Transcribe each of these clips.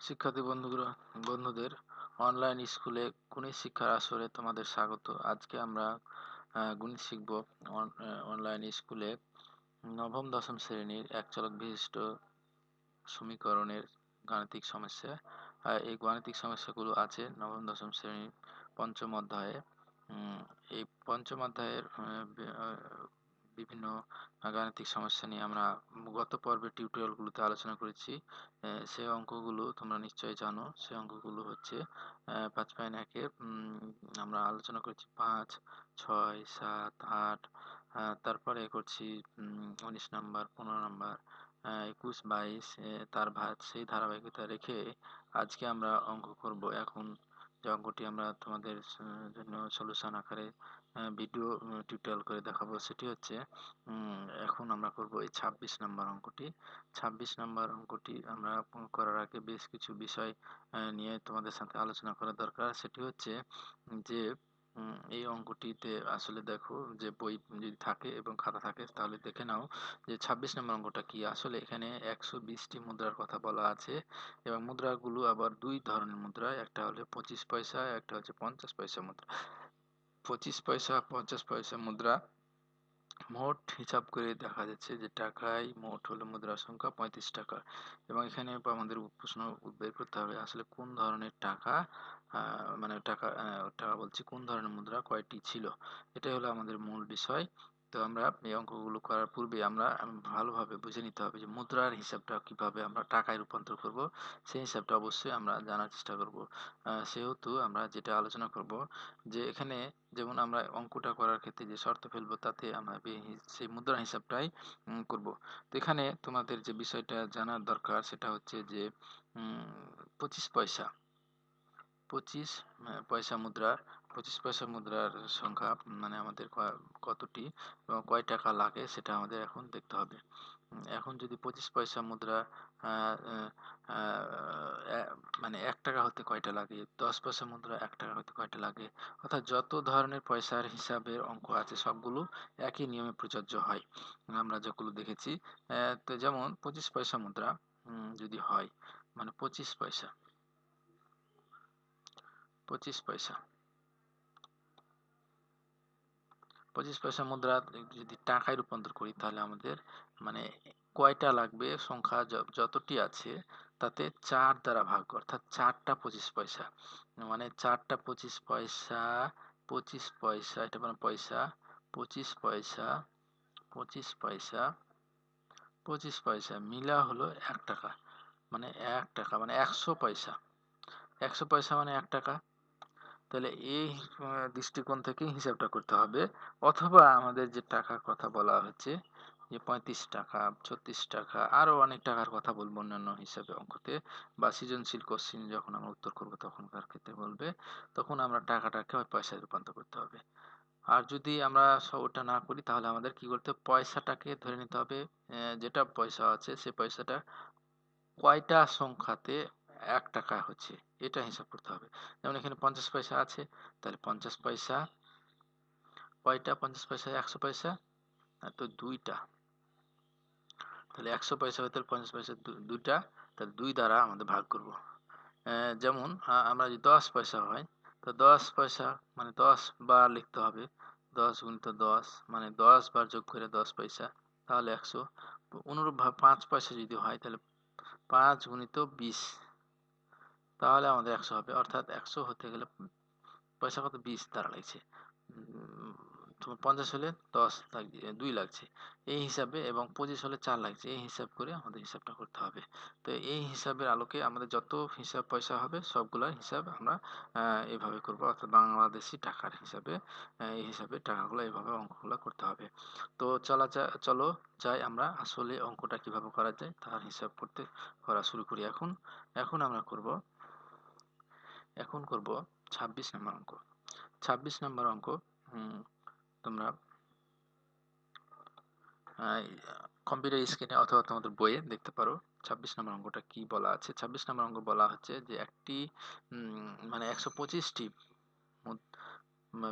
শিক্ষার্থী বন্ধুদের অনলাইন স্কুলে গণিত শিক্ষার আসরে তোমাদের স্বাগত। আজকে আমরা গণিত শিখব অনলাইন স্কুলে নবম দশম শ্রেণীর এক চলক বিশিষ্ট সমীকরণের গাণিতিক সমস্যা। এই গাণিতিক সমস্যাগুলো আছে নবম দশম শ্রেণীর পঞ্চম অধ্যায়ে। এই পঞ্চম অধ্যায়ের বিভিন্ন গাণিতিক সমস্যা নিয়ে আমরা গত পর্বের টিউটোরিয়ালগুলোতে আলোচনা করেছি। সেই অঙ্কগুলো তোমরা নিশ্চয়ই জানো। সেই অঙ্কগুলো হচ্ছে 5.1-এ আমরা আলোচনা করেছি 5, 6, 7, 8, তারপরে করছি 19 নাম্বার, 15 নাম্বার, 21, 22, সেই ধারাবাহিকতা রেখে আজকে আমরা অঙ্ক করব। এখন যে অঙ্কটি আমরা তোমাদের জন্য সলিউশন আকারে ভিডিও টিউটোরিয়াল করে দেখাবো, সেটি হচ্ছে এখন আমরা করব এই 26 নাম্বার অঙ্কটি। 26 নাম্বার অঙ্কটি আমরা করার আগে বেশ কিছু বিষয় নিয়ে তোমাদের সাথে আলোচনা করা দরকার। সেটি হচ্ছে যে এই অঙ্কটিতে আসলে দেখো, যে বই যদি থাকে এবং খাতা থাকে তাহলে দেখে নাও যে 26 নম্বর অঙ্কটা কি। আসলে এখানে 120টি মুদ্রার কথা বলা আছে এবং মুদ্রাগুলো আবার দুই ধরনের মুদ্রা, একটা হলো 25 পয়সা, একটা হচ্ছে 50 পয়সা মুদ্রা। 25 পয়সা 50 পয়সা মুদ্রা মোট হিসাব করে দেখা যাচ্ছে যে টাকায় মোট হলো মুদ্রার সংখ্যা 35 টাকা। এবং এখানে আমাদের প্রশ্ন বের করতে হবে আসলে কোন ধরনের টাকা, মানে টাকা বলছি কোন ধরনের মুদ্রা কয়টি ছিল, এটাই হলো আমাদের মূল বিষয়। তো আমরা এই অঙ্কগুলো করার পূর্বে আমরা ভালোভাবে বুঝে নিতে হবে যে মুদ্রার হিসাবটা কিভাবে আমরা টাকায় রূপান্তর করব, সেই হিসাবটা অবশ্যই আমরা জানার চেষ্টা করব। সেহেতু আমরা যেটা আলোচনা করব যে এখানে যেমন আমরা অঙ্কটা করার ক্ষেত্রে যে শর্ত ফেলবো তাতে আমরা সেই মুদ্রা হিসাবটাই করব। তো এখানে তোমাদের যে বিষয়টা জানার দরকার সেটা হচ্ছে যে 25 পয়সা 25 পয়সা মুদ্রার 25 পয়সা মুদ্রার সংখ্যা মানে আমাদের কতটি এবং কয় টাকা লাগে সেটা আমাদের এখন দেখতে হবে। এখন যদি 25 পয়সা মুদ্রা আহ, আহ, আহ, মানে 1 টাকা হতে কয়টা লাগে, 10 পয়সা মুদ্রা 1 টাকা হতে কয়টা লাগে, অর্থাৎ যত ধরনের পয়সার হিসাবের অঙ্ক আছে সবগুলো একই নিয়মে প্রযোজ্য হয়। আমরা যেগুলো দেখেছি, তো যেমন 25 পয়সা মুদ্রা যদি হয় মানে 25 পয়সা 25 পয়সা 25 পয়সা মুদ্রা যদি টাকায় রূপান্তর করি তাহলে আমাদের মানে কয়টা লাগবে, সংখ্যা যতটি আছে তাতে 4 দ্বারা ভাগ, অর্থাৎ 4টা 25 পয়সা, মানে 4টা 25 পয়সা 25 পয়সা, এটা মানে পয়সা 25 পয়সা 25 পয়সা 25 পয়সা মিলা হলো 1 টাকা। মানে 1 টাকা মানে 100 পয়সা, 100 পয়সা মানে 1 টাকা। তাহলে এই দৃষ্টিকোণ থেকে হিসাবটা করতে হবে। অথবা আমাদের যে টাকার কথা বলা হচ্ছে যে 35 টাকা 36 টাকা আরো অনেক টাকার কথা বলবো অন্যান্য হিসাবে অঙ্কতে বা সৃজনশীল কোশ্চিন যখন আমরা উত্তর করব তখনকার ক্ষেত্রে বলবে, তখন আমরা টাকাটাকে পয়সায় রূপান্তর করতে হবে। আর যদি আমরা ওটা না করি তাহলে আমাদের কি করতে হবে, পয়সাটাকে ধরে নিতে হবে, যেটা পয়সা আছে সে পয়সাটা কয়টা সংখ্যাতে 1 টাকা হচ্ছে এটা হিসাব করতে হবে। যেমন এখানে 50 পয়সা আছে, তাহলে 50 পয়সা কয়টা, 50 পয়সা 100 পয়সা, তো দুইটা, তাহলে 100 পয়সা হতে 50 পয়সা দুইটা, তাহলে 2 দ্বারা আমাদের ভাগ করব। যেমন আমরা যদি 10 পয়সা হয় তো 10 পয়সা মানে 10 বার লিখতে হবে, 10 গুণিত 10 মানে 10 বার যোগ করে 10 পয়সা, তাহলে 100। অনুরূপভাবে 5 পয়সা যদি হয় তাহলে 5 গুণিত 20, তাহলে আমাদের 100 হবে। অর্থাৎ 100 হতে গেলে পয়সা কত, 20 দ্বারা লাগছে। তোমার 50 হলে 10 2 লাগছে এই হিসাবে, এবং 25 হলে 4 লাগছে, এই হিসাব করে আমাদের হিসাবটা করতে হবে। তো এই হিসাবের আলোকে আমাদের যত হিসাব পয়সা হবে সবগুলোর হিসাব আমরা এইভাবে করব, অর্থাৎ বাংলাদেশি টাকার হিসাবে এই হিসাবে টাকাগুলো এইভাবে অঙ্কগুলো করতে হবে। তো চলো যাই আমরা আসলে অঙ্কটা কিভাবে করা যায় তার হিসাব করা শুরু করি। এখন এখন আমরা করব এখন করব 26 নম্বর অঙ্ক। 26 নম্বর অঙ্ক তোমরা কম্পিউটার স্ক্রিনে অথবা তোমাদের বইয়ে দেখতে পারো 26 নম্বর অঙ্কটা কি বলা আছে। 26 নম্বর অঙ্ক বলা হচ্ছে যে একটি মানে 125টি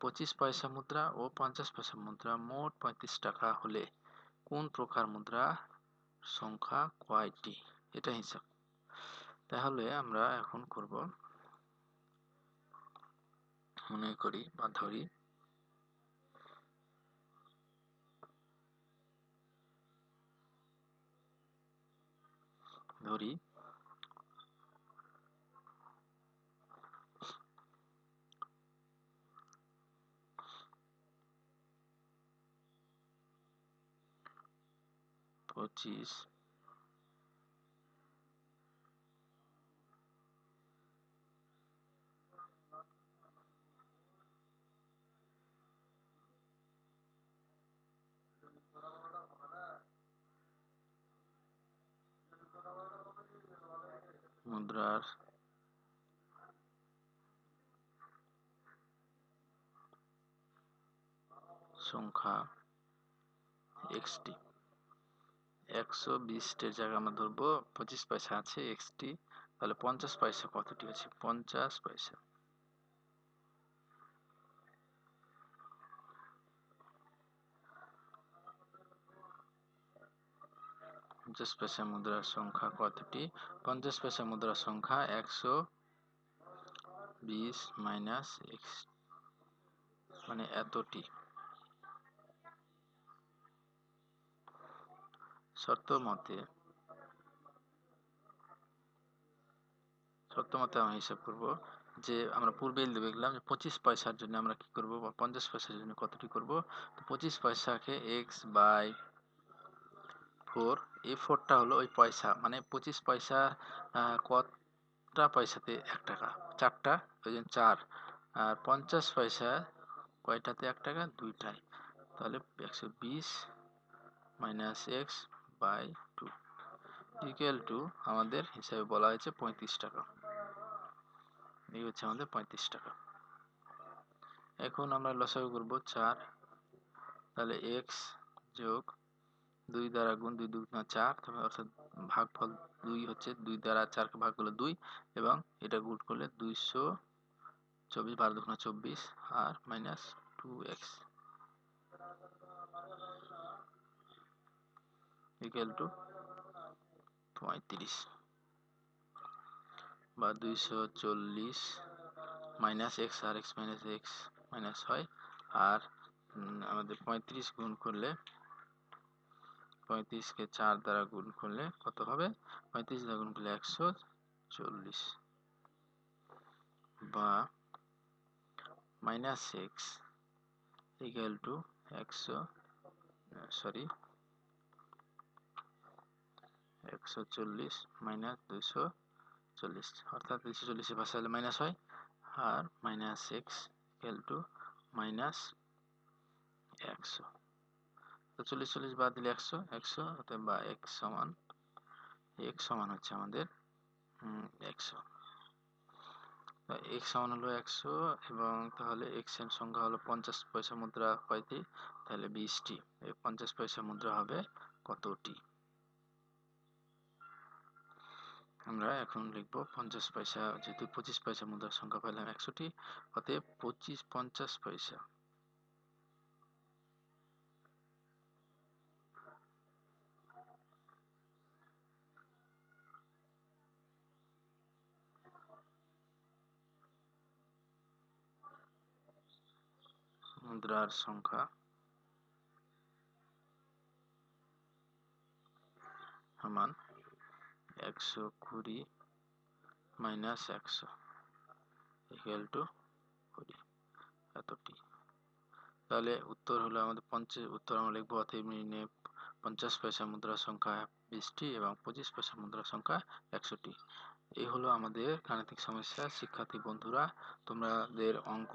25 পয়সা মুদ্রা ও 50 পয়সা মুদ্রা মোট 35 টাকা হলে কোন প্রকার মুদ্রা সংখ্যা কয়টি, এটা হিসাব। তাহলে আমরা এখন করব, মনে করি বা ধরি ধরি পঁচিশ মুদ্রার সংখ্যা এক্সটি। 120-টির জায়গায় আমরা ধরবো 25 পয়সা আছে এক্সটি, তাহলে 50 পয়সা কতটি আছে? 50 পয়সা। 50 পয়সা মুদ্রার সংখ্যা কতটি? 50 পয়সা মুদ্রার সংখ্যা 120 মাইনাস এক্স, মানে এতটি। শর্ত মতে আমরা হিসাব করব যে আমরা পূর্বে দেখলাম যে 25 পয়সার জন্য আমরা কি করব, বা 50 পয়সার জন্য কতটি করব। তো 25 পয়সাকে x/4, এই 4টা হলো ওই পয়সা, মানে 25 পয়সা কতটা পয়সাতে 1 টাকা? 4টা, ওই জন্য 4। আর 50 পয়সা কয়টাতে 1 টাকা? 2টায়। তাহলে 120 মাইনাস x/2 ইকুয়াল টু আমাদের হিসাবে বলা হয়েছে 35 টাকা। এই হচ্ছে আমাদের 35 টাকা। এখন আমরা লসাগু করব 4, তাহলে x যোগ 2 দ্বারা গুণ, 2 দুগুণ 4, তবে অর্থাৎ ভাগফল 2 হচ্ছে, 2 দ্বারা 4কে ভাগ করলে 2, এবং এটা গুণ করলে 224, 12 দুগুণ 24, আর মাইনাস 2x ইকুয়াল টু 35, বা 240 মাইনাস x, আর x মাইনাস x মাইনাস হয়, আর আমাদের 35 গুণ করলে, 35কে 4 দ্বারা গুণ করলে কত হবে? 35 দ্বারা গুণ করলে 140, বা minus X equal to 140 minus 240, অর্থাৎ 240 এর পাশে হলে মাইনাস হয়, আর minus X equal to minus 100। তো 40 বাদ দিলে 100, অতএব বা x সমান হচ্ছে আমাদের 100। x সমান হলো 100, এবং তাহলে x এর সংখ্যা হলো 50 পয়সা মুদ্রা কয়টি? তাহলে 20টি। এই 50 পয়সা মুদ্রা হবে কতটি? আমরা এখন লিখব 50 পয়সা, যেহেতু 25 পয়সা মুদ্রার সংখ্যা পেলাম 100টি, অতএব 50 পয়সা মুদ্রার সংখ্যা সমান 120 মাইনাস 100 ইকুয়াল টু 20, এতটি। তাহলে উত্তর হলো আমাদের উত্তর আমরা লিখবো, অতএব নির্ণয়ে 50 পয়সা মুদ্রার সংখ্যা 20টি এবং 25 পয়সা মুদ্রার সংখ্যা 100টি। এই হলো আমাদের গাণিতিক সমস্যা। শিক্ষার্থী বন্ধুরা, তোমাদের অঙ্ক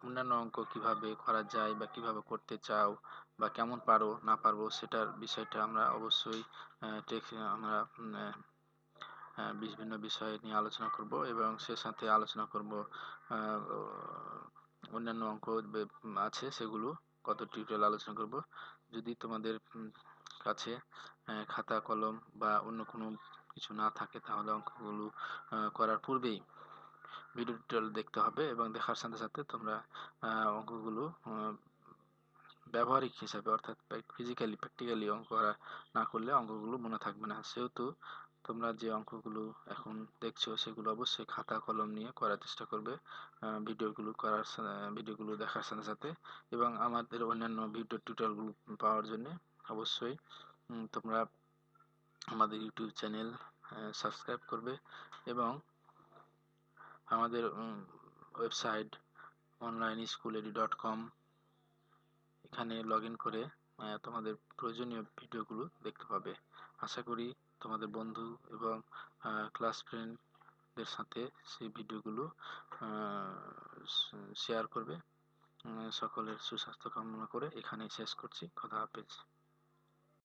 অন্যান্য অঙ্ক কিভাবে করা যায় বা কিভাবে করতে চাও বা কেমন পারো না পারবো, সেটার বিষয়টা আমরা অবশ্যই আমরা বিভিন্ন বিষয় নিয়ে আলোচনা করব, এবং সে সাথে আলোচনা করব অন্যান্য অঙ্ক আছে সেগুলো কত টিউটোরিয়াল আলোচনা করব। যদি তোমাদের কাছে খাতা কলম বা অন্য কোনো কিছু না থাকে, তাহলে অঙ্কগুলো করার পূর্বেই ভিডিও টিউটোরিয়াল দেখতে হবে, এবং দেখার সাথে সাথে তোমরা অঙ্কগুলো ব্যবহারিক হিসাবে, অর্থাৎ প্র্যাকটিক্যালি অঙ্ক করা না করলে অঙ্কগুলো মনে থাকবে না। সেহেতু তোমরা যে অঙ্কগুলো এখন দেখছো সেগুলো অবশ্যই খাতা কলম নিয়ে করার চেষ্টা করবে, ভিডিওগুলো দেখার সাথে সাথে। এবং আমাদের অন্যান্য ভিডিও টিউটোরিয়ালগুলো পাওয়ার জন্য অবশ্যই তোমরা আমাদের ইউটিউব চ্যানেল সাবস্ক্রাইব করবে এবং আমাদের ওয়েবসাইট onlineschool.edu.com এখানে লগ ইন করে তোমাদের প্রয়োজনীয় ভিডিওগুলো দেখতে পাবে। আশা করি তোমাদের বন্ধু এবং ক্লাস ফ্রেন্ডদের সাথে সেই ভিডিওগুলো শেয়ার করবে। সকলের সুস্বাস্থ্য কামনা করে এখানেই শেষ করছি। খোদা হাফেজ।